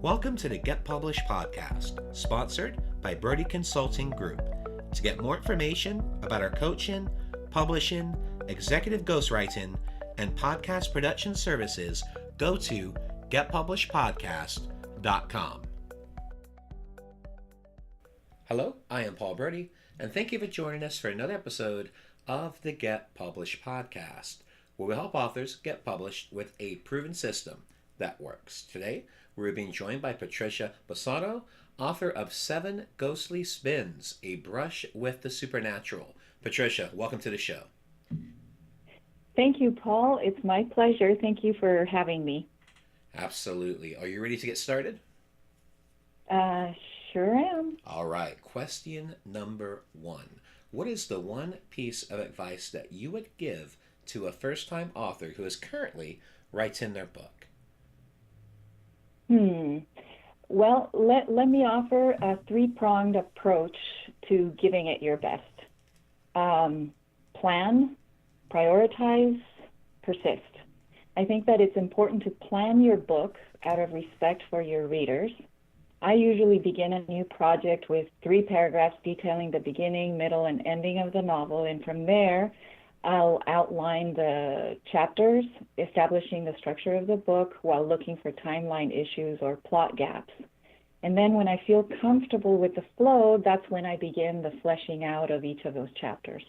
Welcome to the Get Published podcast, sponsored by Brodie Consulting Group. To get more information about our coaching, publishing, executive ghostwriting, and podcast production services, go to getpublishedpodcast.com. Hello, I am Paul Brodie, and thank you for joining us for another episode of the Get Published podcast, where we help authors get published with a proven system that works. Today, we're being joined by Patricia Bossano, author of 7 Ghostly Spins, A Brush with the Supernatural. Patricia, welcome to the show. Thank you, Paul. It's my pleasure. Thank you for having me. Absolutely. Are you ready to get started? Sure am. All right. Question number 1. What is the one piece of advice that you would give to a first-time author who is currently writing their book? Well, let me offer a 3-pronged approach to giving it your best. Plan, prioritize, persist. I think that it's important to plan your book out of respect for your readers. I usually begin a new project with 3 paragraphs detailing the beginning, middle, and ending of the novel, and from there, I'll outline the chapters, establishing the structure of the book while looking for timeline issues or plot gaps. And then when I feel comfortable with the flow, that's when I begin the fleshing out of each of those chapters.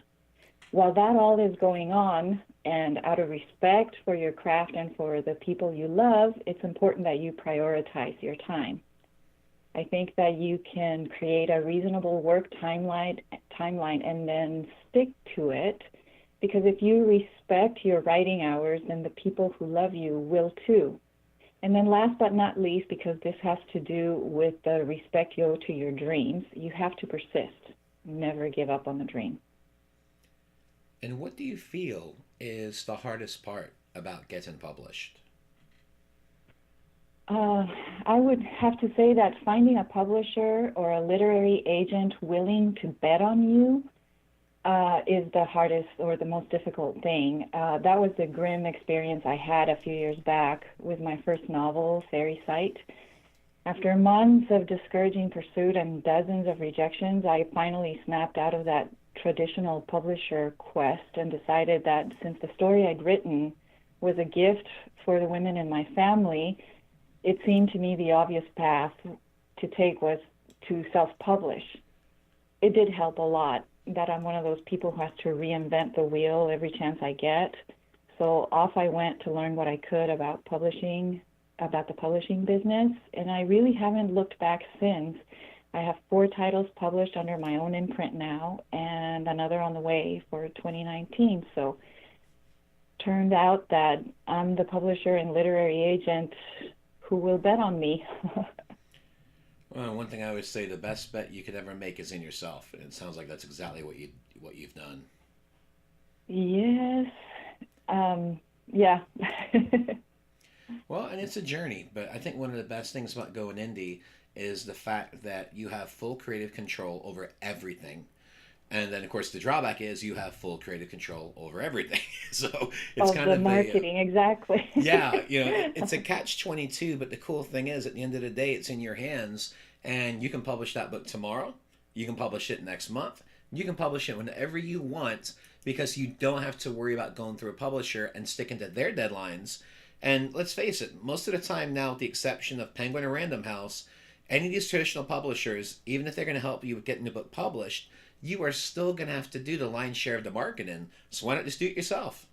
While that all is going on, and out of respect for your craft and for the people you love, it's important that you prioritize your time. I think that you can create a reasonable work timeline and then stick to it, because if you respect your writing hours, then the people who love you will too. And then last but not least, because this has to do with the respect you owe to your dreams, you have to persist. Never give up on the dream. And what do you feel is the hardest part about getting published? I would have to say that finding a publisher or a literary agent willing to bet on you is the hardest or the most difficult thing. That was the grim experience I had a few years back with my first novel, Fairy Sight. After months of discouraging pursuit and dozens of rejections, I finally snapped out of that traditional publisher quest and decided that since the story I'd written was a gift for the women in my family, it seemed to me the obvious path to take was to self-publish. It did help a lot that I'm one of those people who has to reinvent the wheel every chance I get. So off I went to learn what I could about publishing, about the publishing business, and I really haven't looked back since. I have 4 titles published under my own imprint now, and another on the way for 2019. So turned out that I'm the publisher and literary agent who will bet on me. Well, one thing I always say, the best bet you could ever make is in yourself. And it sounds like that's exactly what you've done. Yes. Yeah. Well, and it's a journey, but I think one of the best things about going indie is the fact that you have full creative control over everything. And then, of course, the drawback is you have full creative control over everything. So it's kind of the marketing, exactly. Yeah, it's a catch-22, but the cool thing is, at the end of the day, it's in your hands, and you can publish that book tomorrow. You can publish it next month. You can publish it whenever you want, because you don't have to worry about going through a publisher and sticking to their deadlines. And let's face it, most of the time now, with the exception of Penguin or Random House, any of these traditional publishers, even if they're going to help you with getting the book published, you are still going to have to do the lion's share of the marketing. So why not just do it yourself?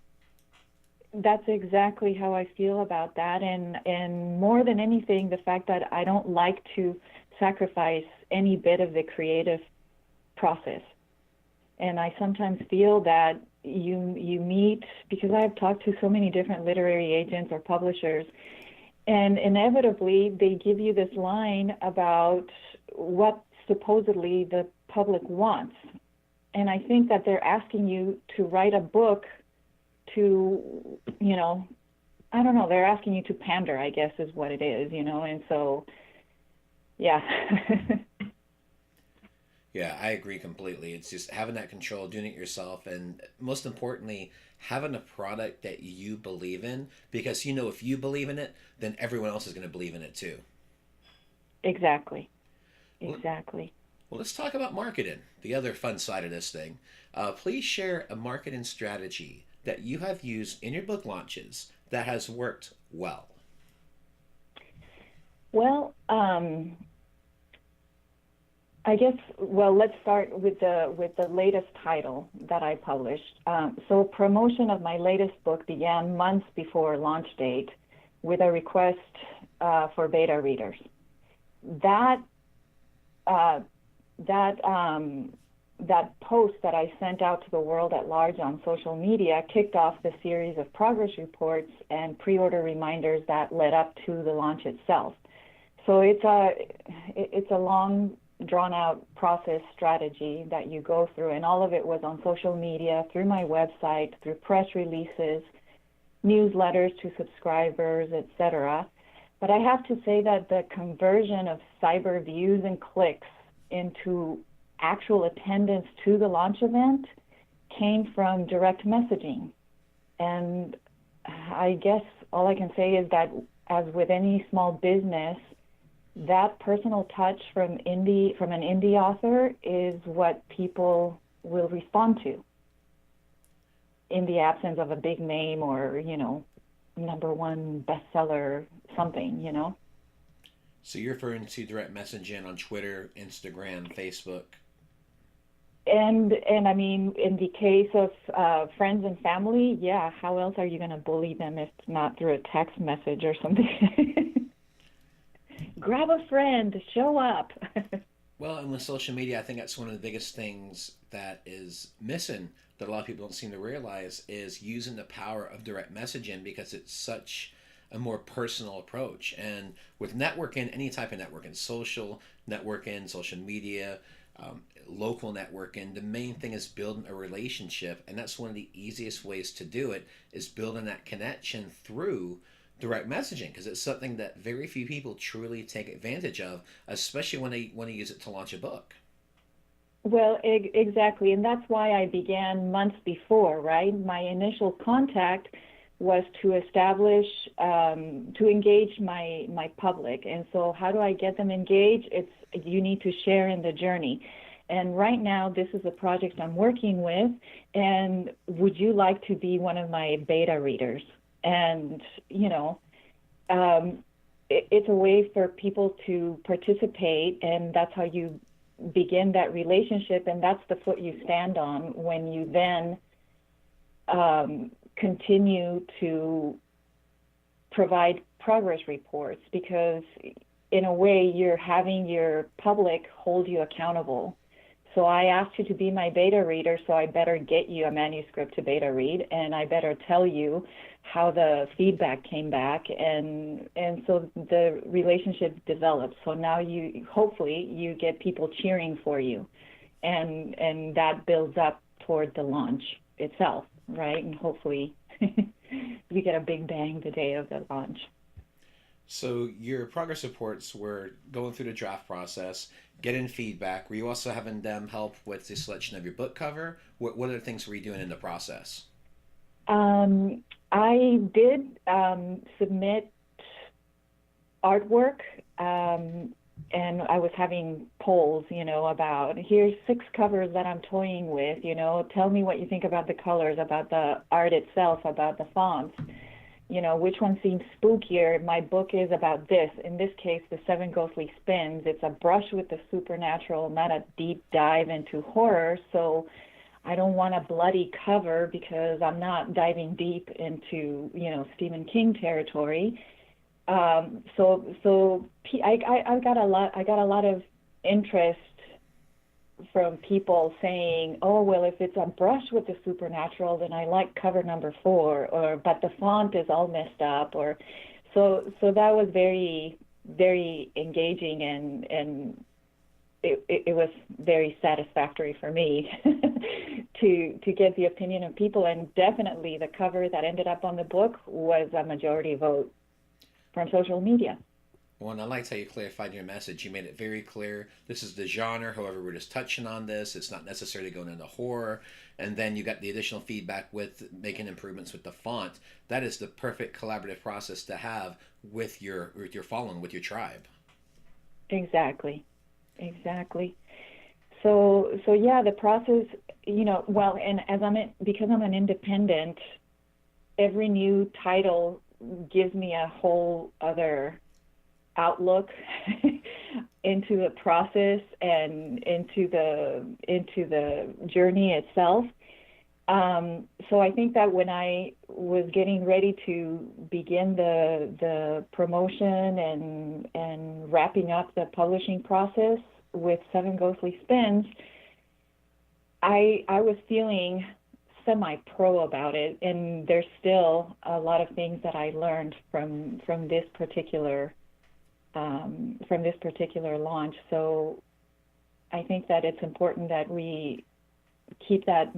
That's exactly how I feel about that. And more than anything, the fact that I don't like to sacrifice any bit of the creative process. And I sometimes feel that you meet, because I've talked to so many different literary agents or publishers, and inevitably they give you this line about what supposedly the public wants. And I think that they're asking you to write a book to, I don't know, they're asking you to pander, I guess is what it is, and so, yeah. Yeah, I agree completely. It's just having that control, doing it yourself, and most importantly, having a product that you believe in, because if you believe in it, then everyone else is going to believe in it too. Exactly. Well, Exactly. well, let's talk about marketing, the other fun side of this thing. Please share a marketing strategy that you have used in your book launches that has worked well. Well, I guess, well, let's start with the latest title that I published. So promotion of my latest book began months before launch date with a request for beta readers. That uh, that that post that I sent out to the world at large on social media kicked off the series of progress reports and pre-order reminders that led up to the launch itself. So it's a long drawn out process strategy that you go through, and all of it was on social media, through my website, through press releases, newsletters to subscribers, etc. But I have to say that the conversion of cyber views and clicks into actual attendance to the launch event came from direct messaging. And I guess all I can say is that, as with any small business, that personal touch from an indie author is what people will respond to in the absence of a big name or, number one bestseller something. So you're referring to direct messaging on Twitter, Instagram, Facebook. And I mean, in the case of friends and family, yeah, how else are you going to bully them if not through a text message or something? Grab a friend, show up. Well, and with social media, I think that's one of the biggest things that is missing that a lot of people don't seem to realize is using the power of direct messaging because it's such a more personal approach. And with networking, any type of networking, social networking, social media, local networking, the main thing is building a relationship. And that's one of the easiest ways to do it is building that connection through direct messaging because it's something that very few people truly take advantage of, especially when they use it to launch a book. Well, exactly. And that's why I began months before, right? My initial contact was to establish, to engage my public. And so how do I get them engaged? You need to share in the journey. And right now, this is a project I'm working with. And would you like to be one of my beta readers? And, it's a way for people to participate, and that's how you begin that relationship, and that's the foot you stand on when you then continue to provide progress reports, because in a way you're having your public hold you accountable. So I asked you to be my beta reader, so I better get you a manuscript to beta read, and I better tell you how the feedback came back, and so the relationship develops. So now hopefully you get people cheering for you, and that builds up toward the launch itself, right? And hopefully you get a big bang the day of the launch. So your progress reports were going through the draft process, getting feedback. Were you also having them help with the selection of your book cover? What other things were you doing in the process? I did submit artwork, and I was having polls, about here's 6 covers that I'm toying with, tell me what you think about the colors, about the art itself, about the fonts, which one seems spookier. My book is about this. In this case, The Seven Ghostly Spins. It's a brush with the supernatural, not a deep dive into horror. So I don't want a bloody cover because I'm not diving deep into, Stephen King territory. I got a lot of interest from people saying, "Oh, well, if it's a brush with the supernatural, then I like cover number 4," or "but the font is all messed up," or so that was very, very engaging, and it was very satisfactory for me to get the opinion of people. And definitely the cover that ended up on the book was a majority vote from social media. Well, and I liked how you clarified your message. You made it very clear. This is the genre. However, we're just touching on this. It's not necessarily going into horror. And then you got the additional feedback with making improvements with the font. That is the perfect collaborative process to have with your following, with your tribe. Exactly. Exactly. So yeah, the process, well, and because I'm an independent, every new title gives me a whole other outlook into the process and into the journey itself. So I think that when I was getting ready to begin the promotion and wrapping up the publishing process with Seven Ghostly Spins, I was feeling semi-pro about it, and there's still a lot of things that I learned from this particular launch. So I think that it's important that we keep that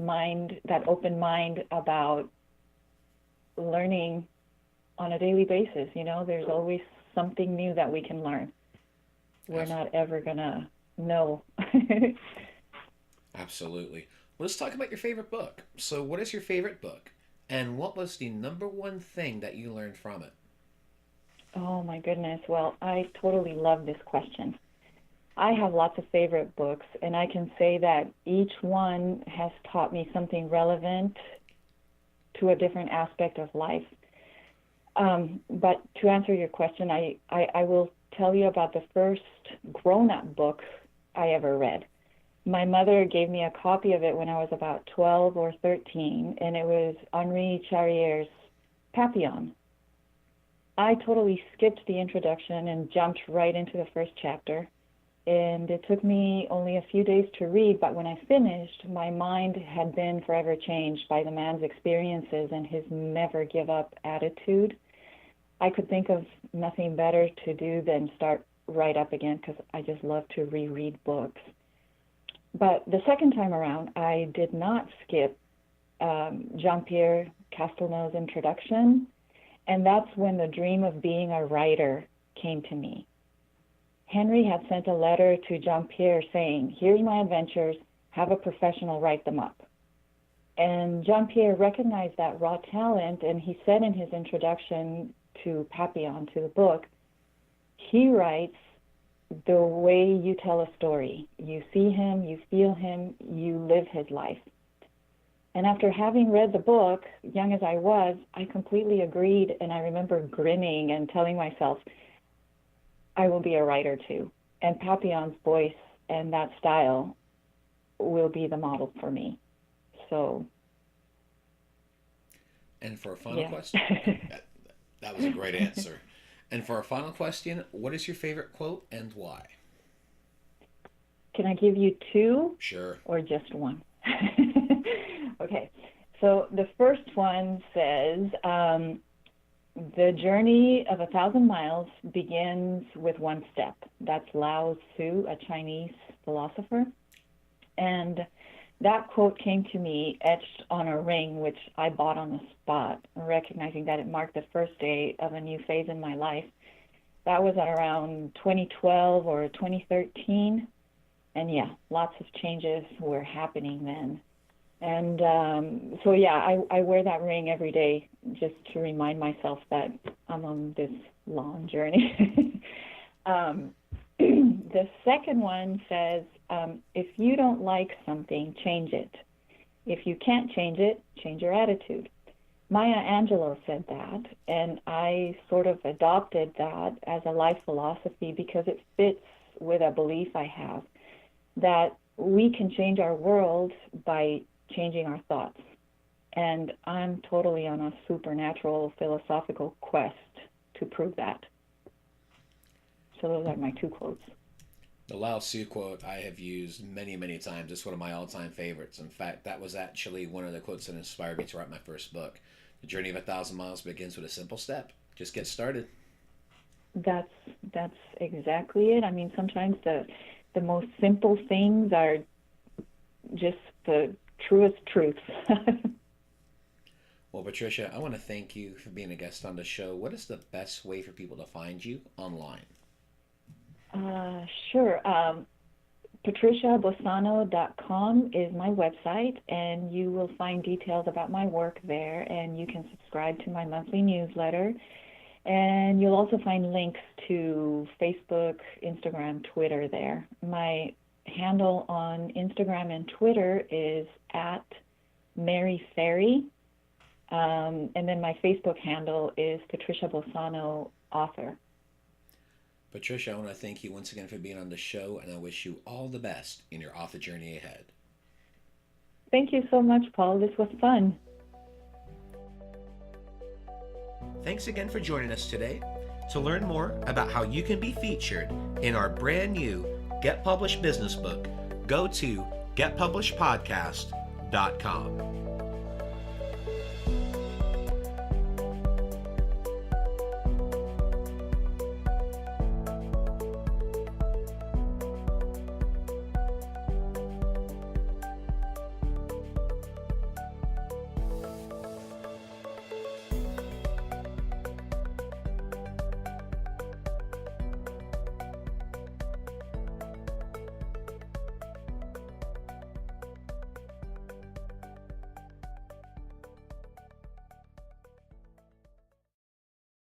open mind about learning on a daily basis. There's always something new that we can learn. We're not ever gonna know. Absolutely. Let's talk about your favorite book. So, what is your favorite book? And what was the number one thing that you learned from it? Oh my goodness. Well, I totally love this question. I have lots of favorite books, and I can say that each one has taught me something relevant to a different aspect of life. But to answer your question, I will tell you about the first grown-up book I ever read. My mother gave me a copy of it when I was about 12 or 13, and it was Henri Charrier's Papillon. I totally skipped the introduction and jumped right into the first chapter. And it took me only a few days to read, but when I finished, my mind had been forever changed by the man's experiences and his never give up attitude. I could think of nothing better to do than start right up again, because I just love to reread books. But the second time around, I did not skip Jean-Pierre Castelnau's introduction, and that's when the dream of being a writer came to me. Henry had sent a letter to Jean-Pierre saying, "Here's my adventures, have a professional write them up." And Jean-Pierre recognized that raw talent, and he said in his introduction to Papillon, to the book, he writes the way you tell a story. You see him, you feel him, you live his life. And after having read the book, young as I was, I completely agreed, and I remember grinning and telling myself, I will be a writer too. And Papillon's voice and that style will be the model for me. So. And for a final question, that was a great answer. And for our final question, what is your favorite quote and why? Can I give you two? Sure. Or just one? Okay. So the first one says, the journey of 1,000 miles begins with one step. That's Lao Tzu, a Chinese philosopher. And that quote came to me etched on a ring, which I bought on the spot, recognizing that it marked the first day of a new phase in my life. That was at around 2012 or 2013. And yeah, lots of changes were happening then. And so yeah, I wear that ring every day just to remind myself that I'm on this long journey. The second one says, if you don't like something, change it. If you can't change it, change your attitude. Maya Angelou said that, and I sort of adopted that as a life philosophy because it fits with a belief I have that we can change our world by changing our thoughts. And I'm totally on a supernatural philosophical quest to prove that. So those are my two quotes. The Lao Tzu quote I have used many, many times. It's one of my all-time favorites. In fact, that was actually one of the quotes that inspired me to write my first book. The journey of 1,000 miles begins with a simple step. Just get started. That's exactly it. I mean, sometimes the most simple things are just the truest truths. Well, Patricia, I want to thank you for being a guest on the show. What is the best way for people to find you online? Sure. PatriciaBossano.com is my website, and you will find details about my work there, and you can subscribe to my monthly newsletter. And you'll also find links to Facebook, Instagram, Twitter there. My handle on Instagram and Twitter is at Mary Ferry. And then my Facebook handle is Patricia Bossano, author. Patricia, I want to thank you once again for being on the show, and I wish you all the best in your author journey ahead. Thank you so much, Paul. This was fun. Thanks again for joining us today. To learn more about how you can be featured in our brand new Get Published business book, go to getpublishedpodcast.com.